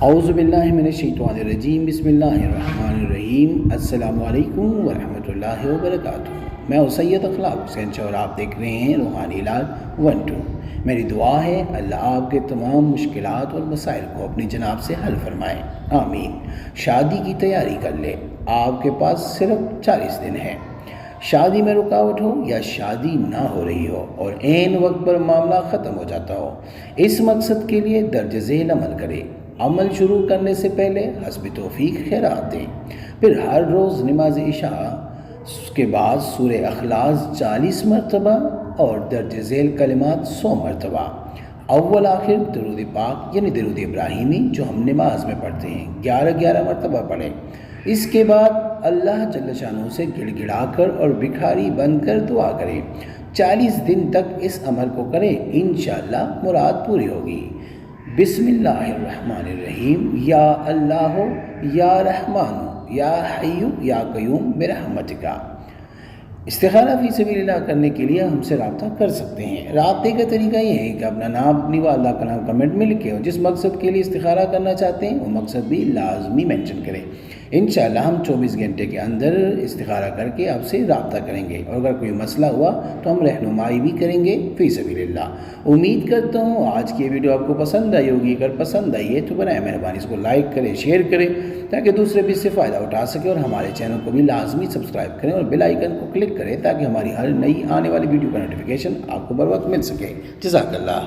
اعوذ باللہ من الشیطان الرجیم، بسم اللہ الرحمن الرحیم۔ السلام علیکم ورحمۃ اللہ وبرکاتہ۔ میں سید اخلاق حسین اور آپ دیکھ رہے ہیں روحانی علاج 1-2۔ میری دعا ہے اللہ آپ کے تمام مشکلات اور مسائل کو اپنی جناب سے حل فرمائے، آمین۔ شادی کی تیاری کر لے، آپ کے پاس صرف 40 دن ہے۔ شادی میں رکاوٹ ہو یا شادی نہ ہو رہی ہو اور عین وقت پر معاملہ ختم ہو جاتا ہو، اس مقصد کے لیے درج ذیل عمل کرے۔ عمل شروع کرنے سے پہلے حسب توفیق خیرات دیں، پھر ہر روز نماز عشاء کے بعد سورہ اخلاص 40 مرتبہ اور درج ذیل کلمات 100 مرتبہ۔ اول آخر درود پاک یعنی درود ابراہیمی جو ہم نماز میں پڑھتے ہیں 11 مرتبہ پڑھیں۔ اس کے بعد اللہ جل شانہ سے گڑ گڑا کر اور بھکاری بن کر دعا کریں۔ 40 دن تک اس عمل کو کریں، انشاءاللہ مراد پوری ہوگی۔ بسم اللہ الرحمن الرحیم۔ یا اللہ یا رحمان یا حی یا قیوم برحمتک۔ استخارہ فی سبیل اللہ کرنے کے لیے ہم سے رابطہ کر سکتے ہیں۔ رابطے کا طریقہ یہ ہے کہ اپنا نام اپنی و اللہ کا نام کمنٹ میں لکھیں اور جس مقصد کے لیے استخارہ کرنا چاہتے ہیں وہ مقصد بھی لازمی مینشن کریں۔ انشاءاللہ ہم 24 گھنٹے کے اندر استخارہ کر کے آپ سے رابطہ کریں گے، اور اگر کوئی مسئلہ ہوا تو ہم رہنمائی بھی کریں گے فی سبیل اللہ۔ امید کرتا ہوں آج کی یہ ویڈیو آپ کو پسند آئی ہوگی۔ اگر پسند آئی ہے تو برائے مہربانی اس کو لائک کریں، شیئر کریں تاکہ دوسرے بھی اس سے فائدہ اٹھا سکیں، اور ہمارے چینل کو بھی لازمی سبسکرائب کریں اور بیل آئیکن کو کلک کریں تاکہ ہماری ہر نئی آنے والی ویڈیو کا نوٹیفیکیشن آپ کو بر وقت مل سکے۔ جزاک اللہ۔